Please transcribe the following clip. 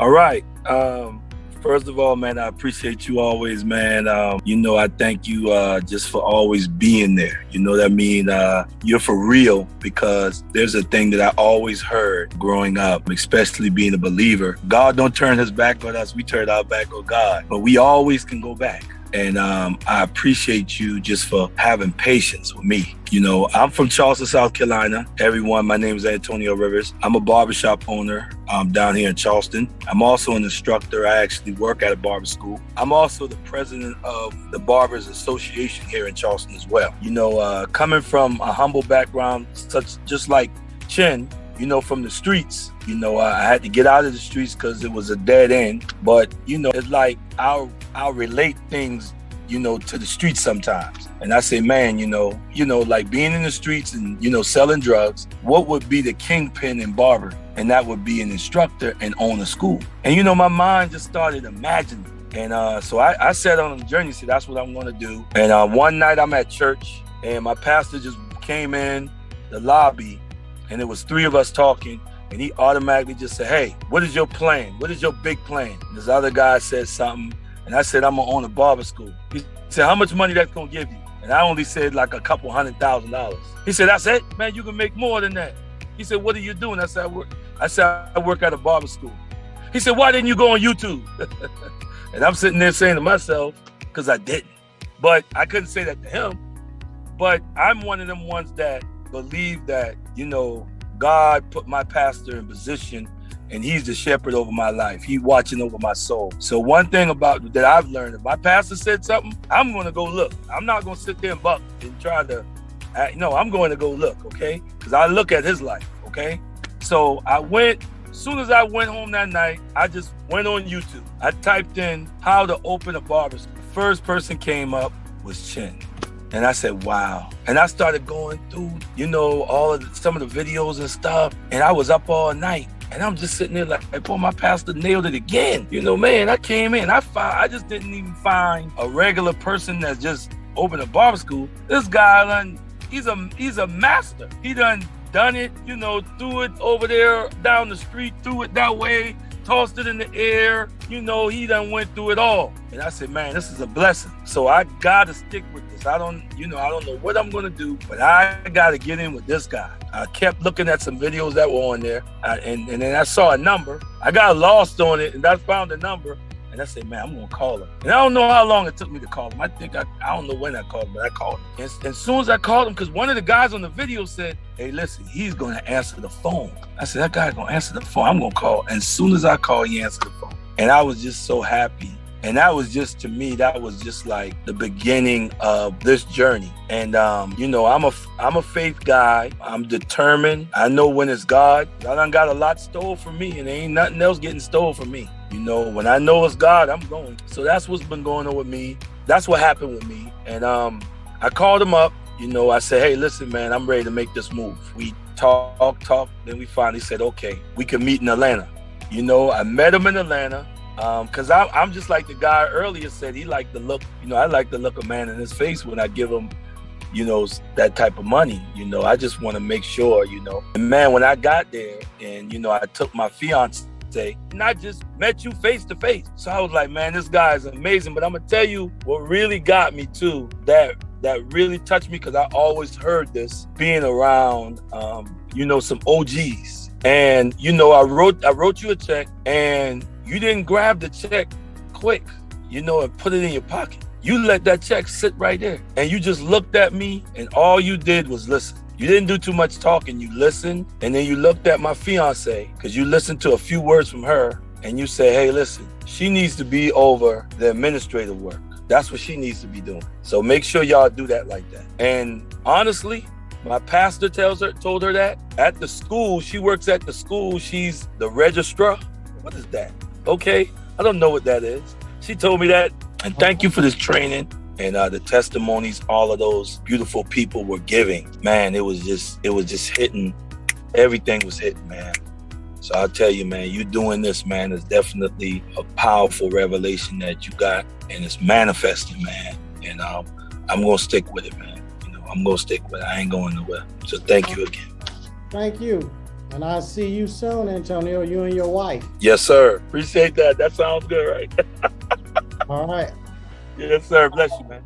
All right. First of all, man, I appreciate you always, man. I thank you just for always being there. You know what I mean? You're for real, because there's a thing that I always heard growing up, especially being a believer. God don't turn his back on us. We turn our back on God. But we always can go back. And I appreciate you just for having patience with me. You know, I'm from Charleston, South Carolina. Everyone, my name is Antonio Rivers. I'm a barbershop owner down here in Charleston. I'm also an instructor. I actually work at a barber school. I'm also the president of the Barbers Association here in Charleston as well. You know, coming from a humble background, just like Chin, you know, from the streets, you know, I had to get out of the streets because it was a dead end. But, you know, it's like I'll relate things, you know, to the streets sometimes. And I say, man, you know, like being in the streets and, you know, selling drugs, what would be the kingpin in barber? And that would be an instructor and own a school. And, you know, my mind just started imagining. And so I set on a journey, so that's what I'm going to do. And one night I'm at church and my pastor just came in the lobby, and it was three of us talking, and he automatically just said, hey, what is your plan? What is your big plan? And this other guy said something, and I said, I'm gonna own a barber school. He said, how much money that's gonna give you? And I only said like a couple $100,000. He said, that's it? Man, you can make more than that. He said, what are you doing? I said, I work at a barber school. He said, why didn't you go on YouTube? And I'm sitting there saying to myself, because I didn't. But I couldn't say that to him. But I'm one of them ones that believe that, you know, God put my pastor in position, and he's the shepherd over my life. He's watching over my soul. So one thing about that I've learned, if my pastor said something, I'm going to go look. I'm not going to sit there and buck and try to, no, I'm going to go look, okay? Because I look at his life, okay? So as soon as I went home that night, I just went on YouTube. I typed in how to open a barber school. The first person came up was Chin. And I said, wow. And I started going through, you know, some of the videos and stuff. And I was up all night. And I'm just sitting there like, boy, my pastor nailed it again. You know, man, I came in. I just didn't even find a regular person that just opened a barber school. This guy, he's a master. He done it, you know, threw it over there down the street, threw it that way, tossed it in the air. You know, he done went through it all. And I said, man, this is a blessing. So I gotta stick with this. I don't know what I'm gonna do, but I gotta get in with this guy. I kept looking at some videos that were on there, and then I saw a number. I got lost on it, and I found the number. And I said, man, I'm gonna call him. And I don't know how long it took me to call him. I don't know when I called him, but I called him. And as soon as I called him, because one of the guys on the video said, hey, listen, he's gonna answer the phone. I said, that guy's gonna answer the phone. I'm gonna call. And as soon as I called, he answered the phone. And I was just so happy. And that was just, to me, that was just like the beginning of this journey. And, you know, I'm a faith guy. I'm determined. I know when it's God. I done got a lot stole from me, and there ain't nothing else getting stole from me. You know, when I know it's God, I'm going. So that's what's been going on with me. That's what happened with me. And I called him up. You know, I said, hey, listen, man, I'm ready to make this move. We talked. Then we finally said, okay, we can meet in Atlanta. You know, I met him in Atlanta. Because I'm just like the guy earlier said, he liked the look. You know, I like the look of man in his face when I give him, you know, that type of money. You know, I just want to make sure, you know. And man, when I got there and, you know, I took my fiance and I just met you face to face. So I was like, man, this guy is amazing. But I'm going to tell you what really got me too, that really touched me, because I always heard this being around, you know, some OGs. And, you know, I wrote you a check, and you didn't grab the check quick, you know, and put it in your pocket. You let that check sit right there. And you just looked at me, and all you did was listen. You didn't do too much talking. You listened, and then you looked at my fiance, because you listened to a few words from her, and you say, hey, listen, she needs to be over the administrative work. That's what she needs to be doing. So make sure y'all do that like that. And honestly, my pastor told her that at the school. She works at the school. She's the registrar. What is that? Okay, I don't know what that is. She told me that. And thank you for this training and the testimonies all of those beautiful people were giving. Man, it was just hitting. Everything was hitting, man. So I'll tell you, man, you doing this, man, is definitely a powerful revelation that you got, and it's manifesting, man. And I'm gonna stick with it, man. You know, I'm gonna stick with it. I ain't going nowhere. So thank you again. Thank you. And I'll see you soon, Antonio, you and your wife. Yes, sir. Appreciate that. That sounds good, right? All right. Yes, sir. Bless you, man.